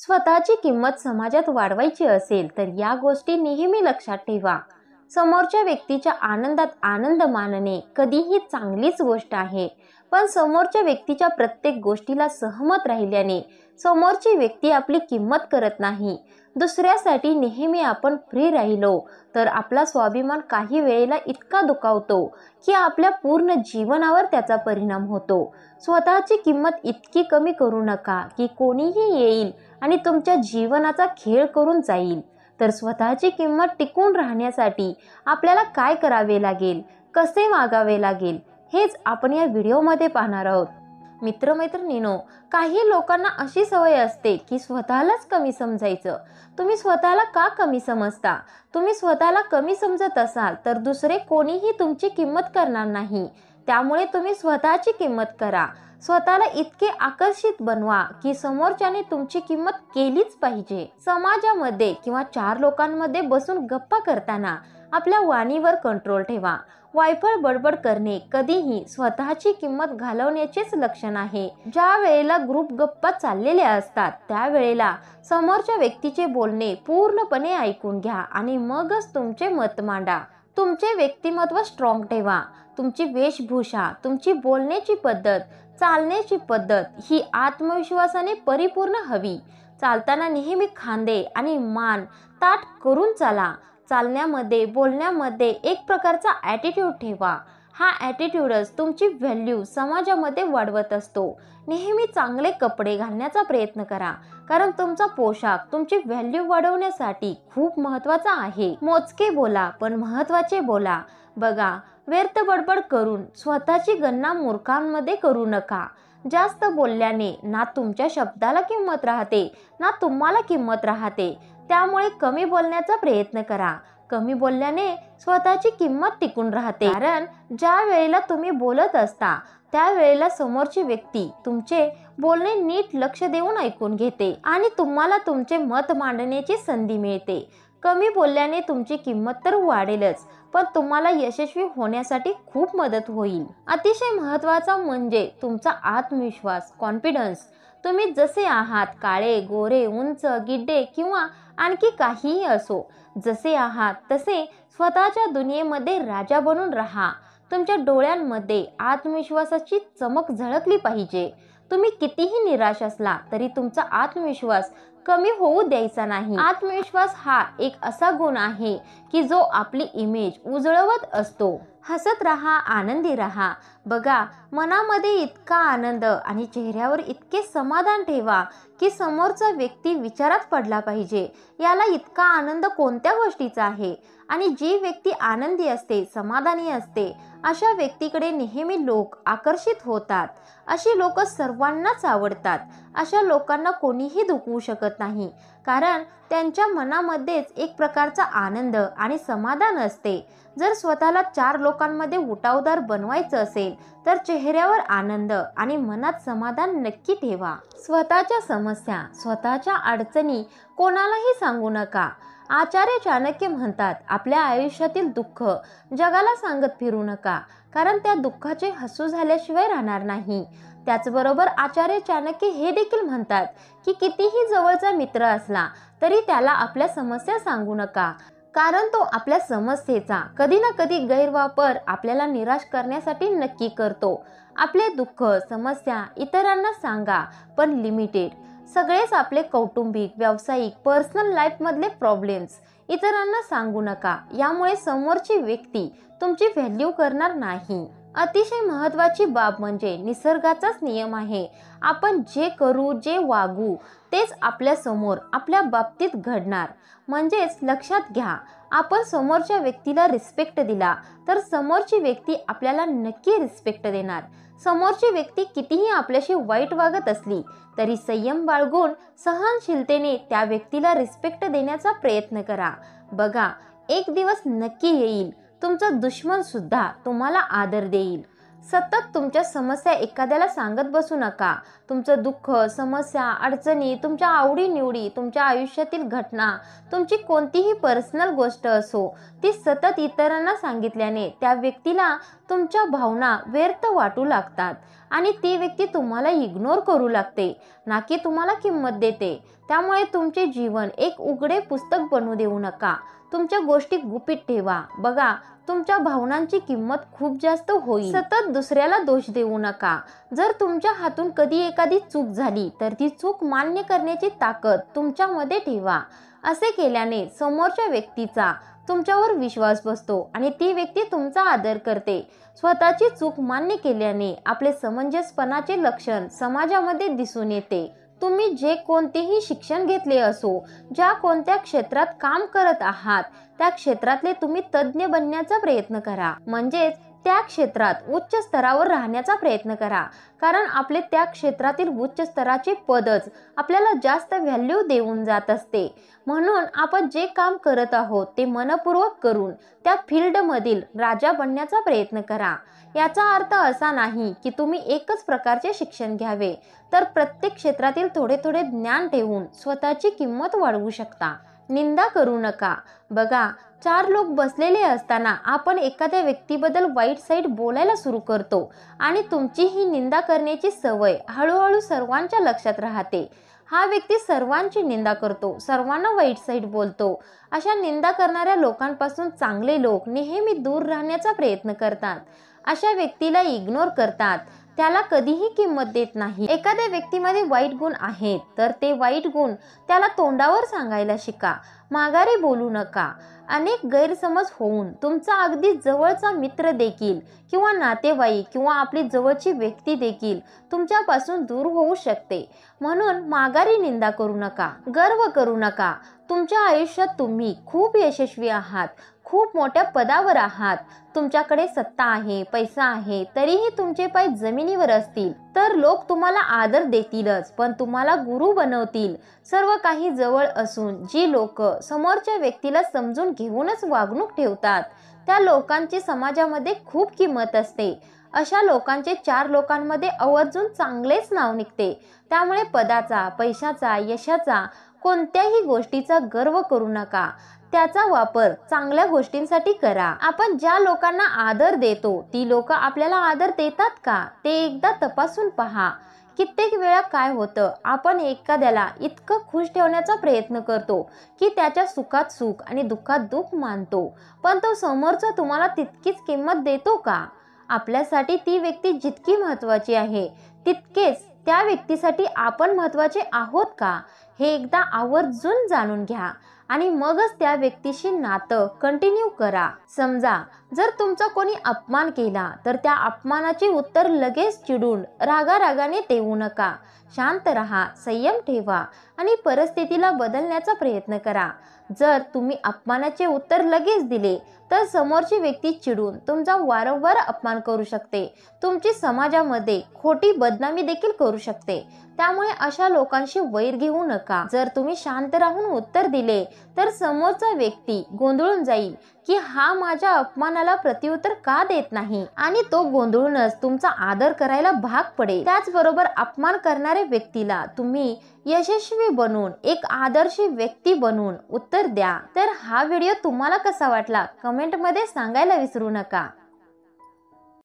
स्वतःची किंमत समाजात वाढवायची असेल तर या गोष्टी नेहमी लक्षात ठेवा. समोरच्या व्यक्तीच्या आनंदात आनंद मानणे कधीही चांगलीच गोष्ट आहे, पण समोरच्या व्यक्तीच्या प्रत्येक गोष्टीला सहमत राहिल्याने समोरची व्यक्ती आपली किंमत करत नाही. दुसऱ्यासाठी नेहमी आपण फ्री राहिलो तर आपला स्वाभिमान काही वेळेला इतका दुखावतो की आपल्या पूर्ण जीवनावर त्याचा परिणाम होतो. स्वतःची किंमत इतकी कमी करू नका की कोणीही येईल आणि तुमच्या जीवनाचा खेळ करून जाईल. तर स्वतःची किंमत टिकून राहण्यासाठी आपल्याला काय करावे लागेल, कसे वागावे लागेल, हेच आपण या व्हिडिओमध्ये पाहणार आहोत. मित्रमैत्रिणींनो, काही लोकांना अशी सवय असते की स्वतःलाच कमी समजायचं. तुम्ही स्वतःला का कमी समजता? तुम्ही स्वतःला कमी समजत असाल तर दुसरे कोणीही तुमची किंमत करणार नाही. त्यामुळे तुम्ही स्वतःची किंमत करा. स्वतःला इतके आकर्षित बनवा की समोरच्याने तुमची किंमत केलीच पाहिजे. समाजामध्ये किंवा चार लोकांमध्ये बसून गप्पा करताना आपल्या वाणीवर कंट्रोल ठेवा. वायफळ बडबड करणे कधीही स्वतःची किंमत घालवण्याचेच लक्षण आहे. ज्या वेळेला ग्रुप गप्पा चाललेल्या असतात त्यावेळेला समोरच्या व्यक्तीचे बोलणे पूर्णपणे ऐकून घ्या आणि मगच तुमचे मत मांडा. तुमचे व्यक्तिमत्व स्ट्रॉंग ठेवा. तुमची वेशभूषा, तुमची बोलण्याची पद्धत, चालण्याची पद्धत ही आत्मविश्वासाने परिपूर्ण हवी. चालताना नेहमी खांदे आणि मान ताठ करून चाला. चालण्यामध्ये, बोलण्यामध्ये एक प्रकारचा ॲटिट्यूड ठेवा. हा ॲटिट्यूडच तुमची व्हॅल्यू समाजामध्ये वाढवत असतो. नेहमी चांगले कपडे घालण्याचा प्रयत्न करा, कारण तुमचा पोशाख तुमची व्हॅल्यू वाढवण्यासाठी खूप महत्त्वाचा आहे. मोजके बोला पण महत्त्वाचे बोला. बघा, व्यर्थ बडबड करून स्वतःची गणना मूर्खांमध्ये करू नका. जास्त बोलल्याने ना तुमच्या शब्दाला किंमत राहते ना तुम्हाला किंमत राहते. त्यामुळे कमी बोलण्याचा प्रयत्न करा. कमी बोलल्याने स्वतःची किंमत टिकून राहते. कारण ज्या वेळेला तुम्ही बोलत असता त्यावेळेला समोरची व्यक्ती तुमचे बोलणे नीट लक्ष देऊन ऐकून घेते आणि तुम्हाला तुमचे मत मांडण्याची संधी मिळते. कमी बोलल्याने तुमची किंमत तर वाढेलच, पण तुम्हाला यशस्वी होण्यासाठी खूप मदत होईल. अतिशय महत्त्वाचा म्हणजे तुमचा आत्मविश्वास, कॉन्फिडन्स. तुम्ही जसे आहात, काळे, गोरे, उंच, गिड्डे किंवा आणखी काहीही असो, जसे आहात तसे स्वतःच्या दुनियेमध्ये राजा बनून राहा. तुमच्या डोळ्यांमध्ये आत्मविश्वासाची चमक झळकली पाहिजे. तुम्ही कितीही निराश असला तरी तुमचा आत्मविश्वास कमी होऊ द्यायचा नाही. आत्मविश्वास हा एक असा गुण आहे की जो आपली इमेज उजळवत असतो. हसत राहा, आनंदी राहा. बघा, मनामध्ये इतका आनंद आणि चेहऱ्यावर इतके समाधान ठेवा की समोरचा व्यक्ती विचारात पडला पाहिजे, याला इतका आनंद कोणत्या गोष्टीचा आहे. आणि जी व्यक्ती आनंदी असते, समाधानी असते, अशा व्यक्तीकडे नेहमी लोक आकर्षित होतात. अशी लोक सर्वांनाच आवडतात. अशा लोकांना कोणीही दुखवू शकत नाही, कारण त्यांच्या मनामध्येच एक प्रकारचा आनंद आणि समाधान असते. जर स्वतःला चार लोकांमध्ये उठावदार बनवायचं असेल तर चेहऱ्यावर आनंद आणि मनात समाधान नक्की ठेवा. स्वतःच्या समस्या, स्वतःच्या अडचणी कोणालाही सांगू नका. आचार्य चाणक्य म्हणतात, आपल्या आयुष्यातील दुःख जगाला सांगत फिरू नका, कारण त्या दुःखाचे हसू झाल्याशिवाय राहणार नाही. त्याचबरोबर आचार्य चाणक्य हे देखील म्हणतात की कितीही जवळचा मित्र असला तरी त्याला आपल्या समस्या सांगू नका, कारण तो आपल्या समस्येचा कधी ना कधी गैरवापर आपल्याला निराश करण्यासाठी नक्की करतो. आपले दुःख, समस्या इतरांना सांगा, पण लिमिटेड. सगळेच आपले कौटुंबिक, व्यावसायिक, पर्सनल लाईफमधले प्रॉब्लेम्स इतरांना सांगू नका. यामुळे समोरची व्यक्ती तुमची व्हॅल्यू करणार नाही. अतिशय महत्त्वाची बाब म्हणजे निसर्गाचाच नियम आहे. आपण जे करू, जे वागू तेच आपल्या समोर, आपल्या बाबतीत घडणार. म्हणजेच लक्षात घ्या, आपण समोरच्या व्यक्तीला रिस्पेक्ट दिला तर समोरची व्यक्ती आपल्याला नक्की रिस्पेक्ट देणार. समोरची व्यक्ती कितीही आपल्याशी वाईट वागत असली तरी संयम बाळगून सहनशीलतेने त्या व्यक्तीला रिस्पेक्ट देण्याचा प्रयत्न करा. बघा, एक दिवस नक्की येईल तुमचा दुश्मन सुद्धा तुम्हाला आदर देईल. सतत तुमच्या समस्या एखाद्याला सांगत बसू नका. तुमचं दुःख, समस्या, अडचणी, तुमच्या आवडीनिवडी, तुमच्या आयुष्यातील घटना, तुमची कोणतीही पर्सनल गोष्ट असो, ती सतत इतरांना सांगितल्याने त्या व्यक्तीला तुमच्या भावना व्यर्थ वाटू लागतात आणि ती व्यक्ती तुम्हाला इग्नोर करू लागते, ना की तुम्हाला किंमत देते. त्यामुळे तुमचे जीवन एक उघडे पुस्तक बनवू देऊ नका. तुमच्या गोष्टी गुपित ठेवा. बघा, तुमच्या भावनांची किंमत खूप जास्त होईल. सतत दुसऱ्याला दोष देऊ नका. जर तुमच्या हातून कधी एखादी चूक झाली तर ती चूक मान्य करण्याची ताकद तुमच्यामध्ये ठेवा. असे केल्याने समोरच्या व्यक्तीचा तुमच्यावर विश्वास बसतो आणि ती व्यक्ती तुमचा आदर करते. स्वतःची चूक मान्य केल्याने आपले समंजसपणाचे लक्षण समाजामध्ये दिसून येते. तुम्ही जे कोणतेही शिक्षण घेतले असो, ज्या कोणत्या क्षेत्रात काम करत आहात, त्या क्षेत्रातले तुम्ही तज्ज्ञ बनण्याचा प्रयत्न करा. म्हणजेच त्या क्षेत्रात उच्च स्तरावर राहण्याचा प्रयत्न करा. कारण आपले त्या क्षेत्रातील उच्च स्तराचे पदच आपल्याला जास्त व्हॅल्यू देऊन जात असते. म्हणून आपण जे काम करत आहोत ते मनपूर्वक करून त्या फील्डमधील राजा बनण्याचा प्रयत्न करा. याचा अर्थ असा नाही की तुम्ही एकच प्रकारचे शिक्षण घ्यावे, तर प्रत्येक क्षेत्रातील थोडे थोडे ज्ञान ठेवून स्वतःची किंमत वाढवू शकता. निंदा करू नका. बघा, 4 लोक बसलेले असताना आपण एखाद्या व्यक्तीबद्दल वाईट साईड बोलायला सुरू करतो आणि तुमची ही निंदा करण्याची सवय हळूहळू सर्वांच्या लक्षात राहते. हा व्यक्ती सर्वांची निंदा करतो, सर्वांना वाईट साईड बोलतो. अशा निंदा करणाऱ्या लोकांपासून चांगले लोक नेहमी दूर राहण्याचा प्रयत्न करतात. अशा व्यक्तीला इग्नोर करतात, त्याला कधीही किंमत देत नाही. एखाद्या व्यक्तीमध्ये वाईट गुण आहेत तर ते वाईट गुण त्याला तोंडावर सांगायला शिका. माघारी बोलू नका. अनेक गैरसमज होऊन तुमचा अगदी जवळचा मित्र देखील किंवा नातेवाईक किंवा आपली जवळची व्यक्ती देखील तुमच्यापासून दूर होऊ शकते. म्हणून माघारी निंदा करू नका. गर्व करू नका. तुमच्या आयुष्यात तुम्ही खूप यशस्वी आहात, खूप मोठ्या पदावर आहात, तुमच्याकडे सत्ता आहे, पैसा आहे, तरीही तुमचे पाय जमिनीवर असतील तर लोक तुम्हाला आदर देतीलच, पण तुम्हाला गुरु बनवतील. सर्व काही जवळ असून जी लोक समोरच्या व्यक्तीला समजून घेऊनच वागणूक ठेवतात, त्या लोकांची समाजामध्ये खूप किंमत असते. अशा लोकांचे 4 लोकांमध्ये आवर्जून चांगलेच नाव निघते. त्यामुळे पदाचा, पैशाचा, यशाचा, कोणत्याही गोष्टीचा गर्व करू नका. त्याचा वापर चांगल्या गोष्टींसाठी करा. आपण ज्या लोकांना आदर देतो ती लोक आपल्याला आदर देतात का, ते एकदा तपासून पहा. कित्येक वेळा काय होतं, आपण एखाद्याला इतकं खुश ठेवण्याचा प्रयत्न करतो की त्याच्या सुखात सुख आणि दुःखात दुःख मानतो, पण तो समोरचा तुम्हाला तितकीच किंमत देतो का? आपल्यासाठी ती व्यक्ती जितकी महत्त्वाची आहे तितकेच त्या व्यक्तीसाठी आपण महत्त्वाचे आहोत का, हे एकदा आवर्जून जाणून घ्या आणि मगच त्या व्यक्तीशी नातं कंटिन्यू करा. समजा जर तुमचा कोणी अपमान केला तर त्या अपमानाचे उत्तर लगेच चिडून रागारागाने देऊ नका. शांत राहा, संयम ठेवा आणि परिस्थितीला बदलण्याचा प्रयत्न करा. जर तुम्ही अपमानाचे उत्तर लगेच दिले तर समोरची व्यक्ती चिडून तुमचा वारंवार अपमान करू शकते, तुमची समाजामध्ये खोटी बदनामी देखील करू शकते. त्यामुळे अशा लोकांशी वैर घेऊ नका. जर तुम्ही शांत राहून उत्तर दिले तर समोरचा व्यक्ती गोंधळून जाईल की हा माझ्या अपमानाला प्रत्युत्तर का देत नाही आणि तो गोंधळूनच तुमचा आदर करायला भाग पडेल. त्याचबरोबर अपमान करणाऱ्या व्यक्तीला तुम्ही यशस्वी बनून एक आदर्श व्यक्ती बनून उत्तर द्या. तर हा व्हिडिओ तुम्हाला कसा वाटला कमेंटमध्ये सांगायला विसरू नका.